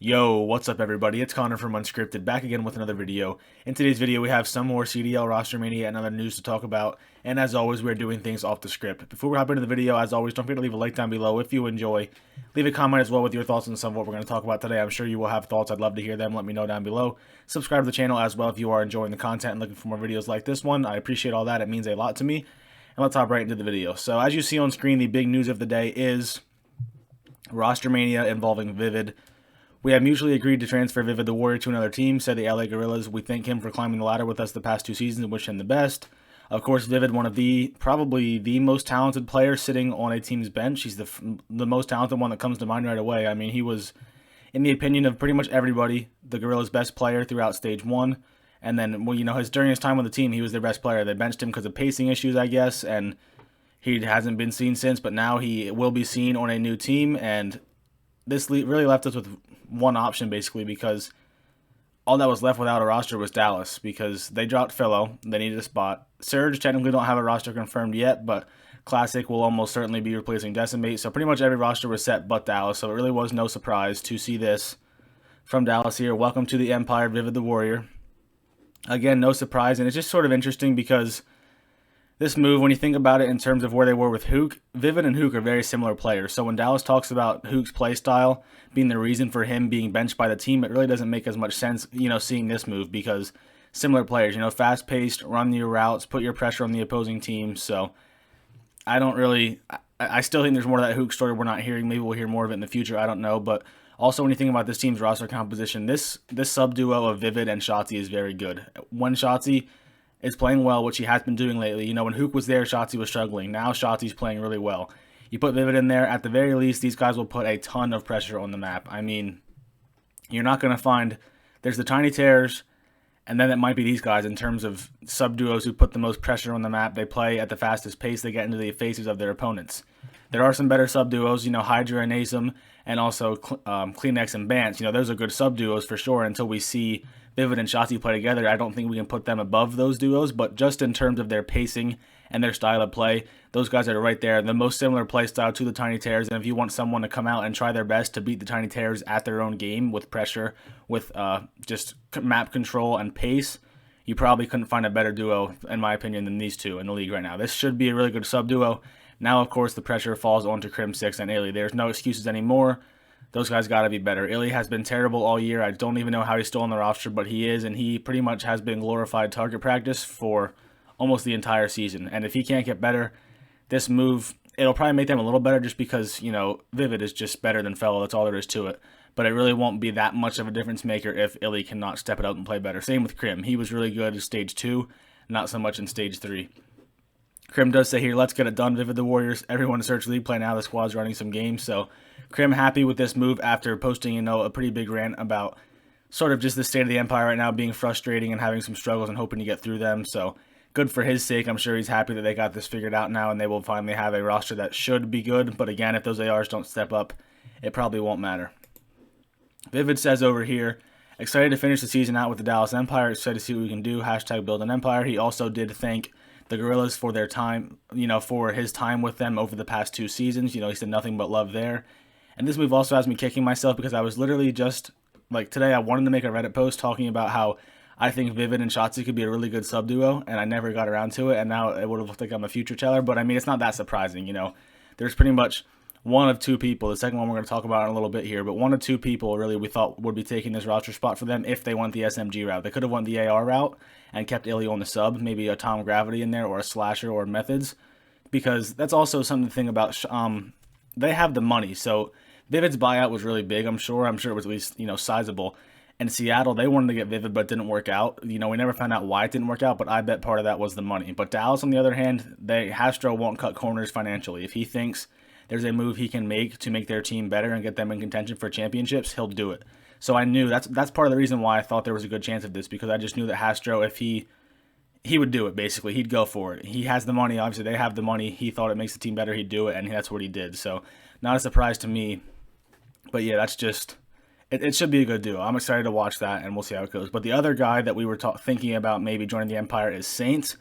Yo, what's up everybody? It's Connor from Unscripted, back again with another video. In today's video, we have some more CDL roster mania and other news to talk about, and as always, we're doing things off the script. Before we hop into the video, as always, don't forget to leave a like down below if you enjoy. Leave a comment as well with your thoughts on some of what we're going to talk about today. I'm sure you will have thoughts. I'd love to hear them. Let me know down below. Subscribe to the channel as well if you are enjoying the content and looking for more videos like this one. I appreciate all that. It means a lot to me. And let's hop right into the video. So as you see on screen, the big news of the day is roster mania involving Vivid. We have mutually agreed to transfer Vivid the Warrior to another team, said the LA Gorillas. We thank him for climbing the ladder with us the past 2 seasons and wish him the best. Of course, Vivid, one of probably the most talented players sitting on a team's bench. He's the most talented one that comes to mind right away. I mean, he was, in the opinion of pretty much everybody, the Gorillas' best player throughout Stage 1. And then, well, during his time on the team, he was their best player. They benched him because of pacing issues, I guess, and he hasn't been seen since, but now he will be seen on a new team, and this really left us with one option, basically, because all that was left without a roster was Dallas, because they dropped Philo. They needed a spot. Surge technically don't have a roster confirmed yet, but Classic will almost certainly be replacing Decimate, so pretty much every roster was set but Dallas, so it really was no surprise to see this from Dallas here. Welcome to the Empire, Vivid the Warrior. Again, no surprise, and it's just sort of interesting because this move, when you think about it in terms of where they were with Hook, Vivid and Hook are very similar players. So when Dallas talks about Hook's play style being the reason for him being benched by the team, it really doesn't make as much sense, seeing this move, because similar players, fast-paced, run your routes, put your pressure on the opposing team. So I still think there's more to that Hook story we're not hearing. Maybe we'll hear more of it in the future. I don't know. But also when you think about this team's roster composition, this sub-duo of Vivid and Shotzi is very good. When Shotzi is playing well, which he has been doing lately. When Hook was there, Shotzi was struggling. Now Shotzi's playing really well. You put Vivid in there, at the very least, these guys will put a ton of pressure on the map. I mean, you're not going to find, there's the Tiny Terrors, and then it might be these guys in terms of sub-duos who put the most pressure on the map. They play at the fastest pace. They get into the faces of their opponents. There are some better sub-duos, Hydra and Asum, and also Kleenex and Bance. Those are good sub-duos for sure until we see Vivid and Shotzi play together. I don't think we can put them above those duos, but just in terms of their pacing and their style of play, those guys are right there. The most similar play style to the Tiny Terrors, and if you want someone to come out and try their best to beat the Tiny Terrors at their own game with pressure, with just map control and pace, you probably couldn't find a better duo, in my opinion, than these two in the league right now. This should be a really good sub-duo. Now, of course, the pressure falls onto Crim 6 and Illy. There's no excuses anymore. Those guys got to be better. Illy has been terrible all year. I don't even know how he's still on the roster, but he is, and he pretty much has been glorified target practice for almost the entire season. And if he can't get better, this move, it'll probably make them a little better just because, Vivid is just better than Fellow. That's all there is to it. But it really won't be that much of a difference maker if Illy cannot step it up and play better. Same with Crim. He was really good in Stage 2, not so much in Stage 3. Crim does say here, let's get it done, Vivid the Warriors. Everyone in Search League play now. The squad's running some games. So Crim happy with this move after posting, a pretty big rant about sort of just the state of the Empire right now being frustrating and having some struggles and hoping to get through them. So good for his sake. I'm sure he's happy that they got this figured out now and they will finally have a roster that should be good. But again, if those ARs don't step up, it probably won't matter. Vivid says over here, excited to finish the season out with the Dallas Empire. Excited to see what we can do. Hashtag build an empire. He also did thank the Gorillas for their time, for his time with them over the past 2 seasons. He said nothing but love there. And this move also has me kicking myself because I was literally just, today I wanted to make a Reddit post talking about how I think Vivid and Shotzi could be a really good sub-duo, and I never got around to it, and now it would have looked like I'm a future teller, but I mean, it's not that surprising, There's pretty much one of 2 people, the second one we're going to talk about in a little bit here, but one of 2 people really we thought would be taking this roster spot for them if they went the SMG route. They could have went the AR route and kept Illy on the sub, maybe a Tom Gravity in there or a Slasher or Methods, because that's also something to think about. They have the money, so Vivid's buyout was really big, I'm sure it was at least, sizable. In Seattle, they wanted to get Vivid, but it didn't work out. We never found out why it didn't work out, but I bet part of that was the money. But Dallas, on the other hand, Hastro won't cut corners financially. If he thinks there's a move he can make to make their team better and get them in contention for championships, he'll do it. So I knew that's part of the reason why I thought there was a good chance of this, because I just knew that Hastro, if he would do it, basically. He'd go for it. He has the money. Obviously, they have the money. He thought it makes the team better. He'd do it, and that's what he did. So not a surprise to me. But yeah, that's just, it should be a good duo. I'm excited to watch that, and we'll see how it goes. But the other guy that we were thinking about maybe joining the Empire is Saints,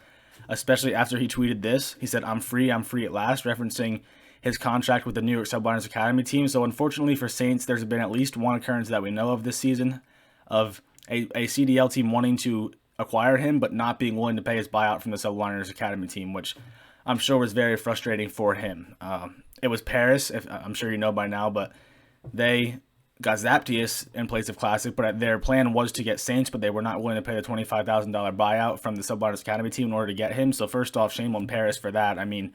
especially after he tweeted this. He said, I'm free at last, referencing his contract with the New York Subliners Academy team. So unfortunately for Saints, there's been at least one occurrence that we know of this season of a CDL team wanting to acquire him but not being willing to pay his buyout from the Subliners Academy team, which I'm sure was very frustrating for him. It was Paris, if I'm sure you know by now, but they got Zaptius in place of Classic, but their plan was to get Saints, but they were not willing to pay the $25,000 buyout from the Subliners Academy team in order to get him. So first off, shame on Paris for that. I mean,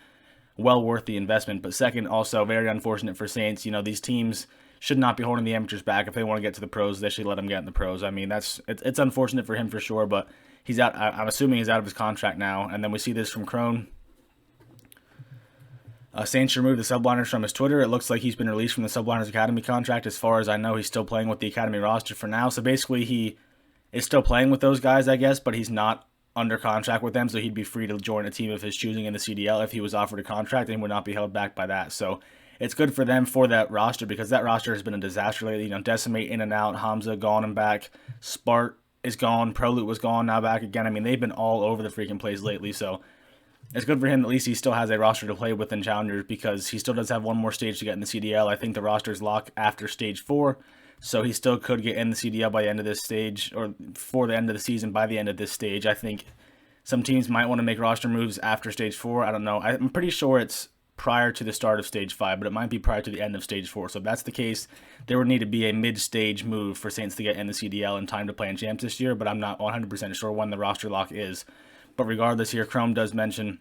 well worth the investment. But second, also very unfortunate for Saints. You know, these teams should not be holding the amateurs back. If they want to get to the pros, they should let them get in the pros. I mean, it's unfortunate for him for sure, but he's out. I'm assuming he's out of his contract now. And then we see this from Crone. Saints removed the Subliners from his Twitter. It looks like he's been released from the Subliners Academy contract. As far as I know, he's still playing with the Academy roster for now. So basically, he is still playing with those guys, I guess, but he's not under contract with them, so he'd be free to join a team of his choosing in the CDL if he was offered a contract and would not be held back by that. So it's good for them for that roster because that roster has been a disaster lately. You know, Decimate in and out, Hamza gone and back, Spart is gone, Prolute was gone, now back again. I mean, they've been all over the freaking place lately, so it's good for him. At least he still has a roster to play with in Challengers because he still does have one more stage to get in the CDL. I think the roster is locked after Stage 4, so he still could get in the CDL by the end of this stage, or for the end of the season by the end of this stage. I think some teams might want to make roster moves after Stage 4. I don't know. I'm pretty sure it's prior to the start of Stage 5, but it might be prior to the end of Stage 4. So if that's the case, there would need to be a mid-stage move for Saints to get in the CDL in time to play in Champs this year, but I'm not 100% sure when the roster lock is. But regardless here, Chrome does mention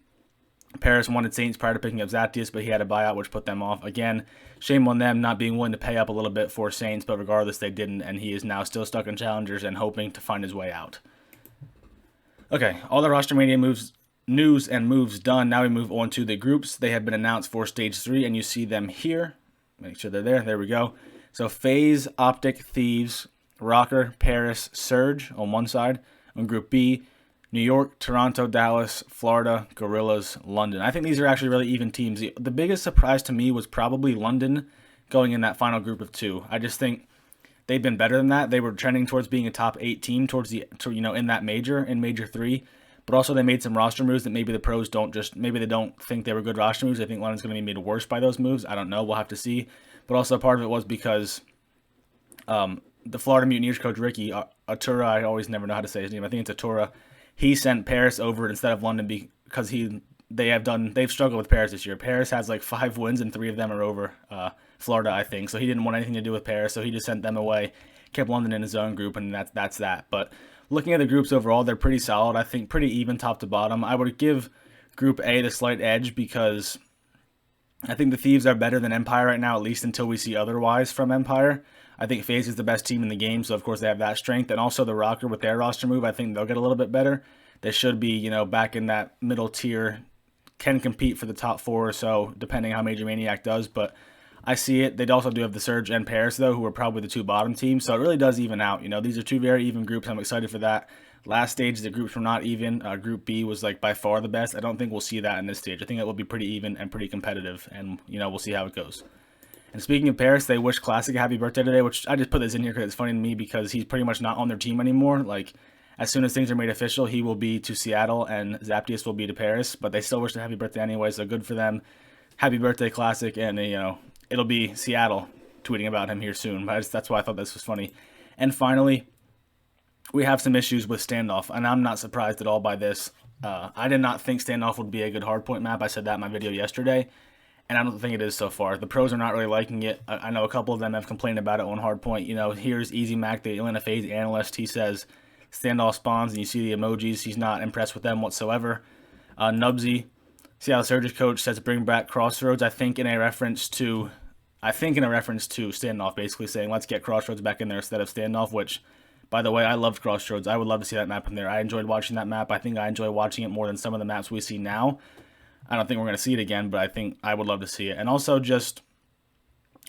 Paris wanted Saints prior to picking up Zaptius, but he had a buyout, which put them off. Again, shame on them not being willing to pay up a little bit for Saints, but regardless, they didn't, and he is now still stuck in Challengers and hoping to find his way out. Okay, all the roster media news and moves done. Now we move on to the groups. They have been announced for Stage 3, and you see them here. Make sure they're there. There we go. So FaZe, Optic, Thieves, Rocker, Paris, Surge on one side. On Group B, New York, Toronto, Dallas, Florida, Gorillas, London. I think these are actually really even teams. The biggest surprise to me was probably London going in that final group of 2. I just think they've been better than that. They were trending towards being a top 8 team in that major, in Major 3. But also they made some roster moves that maybe the pros maybe they don't think they were good roster moves. I think London's going to be made worse by those moves. I don't know. We'll have to see. But also part of it was because the Florida Mutineers coach, Ricky Atura, I always never know how to say his name. I think it's Atura. He sent Paris over instead of London because they've struggled with Paris this year. Paris has like 5 wins and 3 of them are over Florida, I think. So he didn't want anything to do with Paris, so he just sent them away, kept London in his own group, and that's that. But looking at the groups overall, they're pretty solid. I think pretty even top to bottom. I would give Group A the slight edge because I think the Thieves are better than Empire right now, at least until we see otherwise from Empire. I think FaZe is the best team in the game, so of course they have that strength. And also the Rocker with their roster move, I think they'll get a little bit better. They should be, back in that middle tier, can compete for the top 4 or so, depending how Major Maniac does. But I see it. They also do have the Surge and Paris, though, who are probably the 2 bottom teams. So it really does even out. These are 2 very even groups. I'm excited for that. Last stage, the groups were not even. Group B was by far the best. I don't think we'll see that in this stage. I think it will be pretty even and pretty competitive, and we'll see how it goes. And speaking of Paris, they wished Classic a happy birthday today, which I just put this in here because it's funny to me because he's pretty much not on their team anymore. Like, as soon as things are made official, he will be to Seattle and Zaptius will be to Paris, but they still wish him a happy birthday anyway, so good for them. Happy birthday, Classic, and, it'll be Seattle tweeting about him here soon. But that's why I thought this was funny. And finally, we have some issues with Standoff, and I'm not surprised at all by this. I did not think Standoff would be a good hardpoint map. I said that in my video yesterday. And I don't think it is so far. The pros are not really liking it. I know a couple of them have complained about it on Hardpoint. Here's Easy Mac, the Atlanta FaZe analyst. He says Standoff spawns, and you see the emojis. He's not impressed with them whatsoever. Nubsy, Seattle Surge's coach, says bring back Crossroads. I think in a reference to Standoff, basically saying let's get Crossroads back in there instead of Standoff. Which, by the way, I loved Crossroads. I would love to see that map in there. I enjoyed watching that map. I think I enjoy watching it more than some of the maps we see now. I don't think we're going to see it again, but I think I would love to see it. And also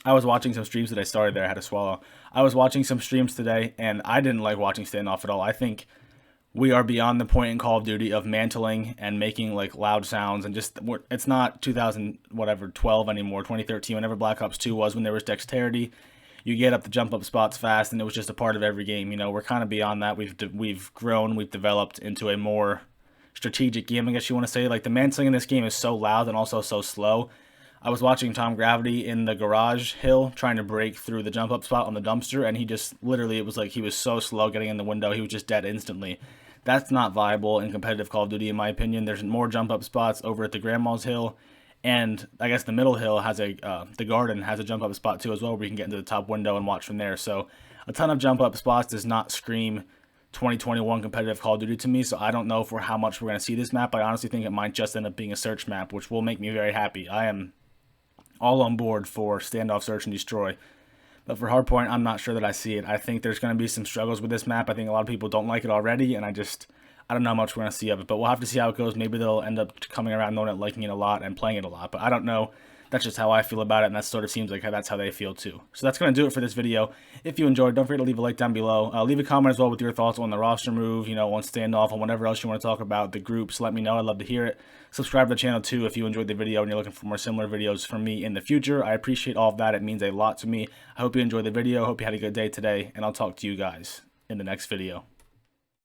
I was watching some streams today. Sorry there, I had to swallow. I was watching some streams today, and I didn't like watching Standoff at all. I think we are beyond the point in Call of Duty of mantling and making loud sounds, and it's not 2012 anymore, 2013, whenever Black Ops 2 was, when there was dexterity. You get up the jump up spots fast, and it was just a part of every game. We're kind of beyond that. We've grown, we've developed into a more strategic game, I guess you want to say. The mantling in this game is so loud and also so slow. I was watching Tom Gravity in the garage hill trying to break through the jump up spot on the dumpster, and he just literally, it was like he was so slow getting in the window, he was just dead instantly. That's not viable in competitive Call of Duty, in my opinion. There's more jump up spots over at the Grandma's Hill, and I guess the middle hill has the garden has a jump up spot too as well, where you can get into the top window and watch from there. So a ton of jump up spots does not scream 2021 competitive Call of Duty to me, so I don't know for how much we're going to see this map. I honestly think it might just end up being a search map, which will make me very happy. I am all on board for standoff, search, and destroy. But for Hardpoint, I'm not sure that I see it. I think there's going to be some struggles with this map. I think a lot of people don't like it already, and I don't know how much we're going to see of it. But we'll have to see how it goes. Maybe they'll end up coming around knowing it, liking it a lot, and playing it a lot. But I don't know. That's just how I feel about it, and that sort of seems like that's how they feel too. So that's going to do it for this video. If you enjoyed, don't forget to leave a like down below. Leave a comment as well with your thoughts on the roster move, on standoff, on whatever else you want to talk about, the groups. Let me know. I'd love to hear it. Subscribe to the channel too if you enjoyed the video and you're looking for more similar videos from me in the future. I appreciate all of that. It means a lot to me. I hope you enjoyed the video. I hope you had a good day today, and I'll talk to you guys in the next video.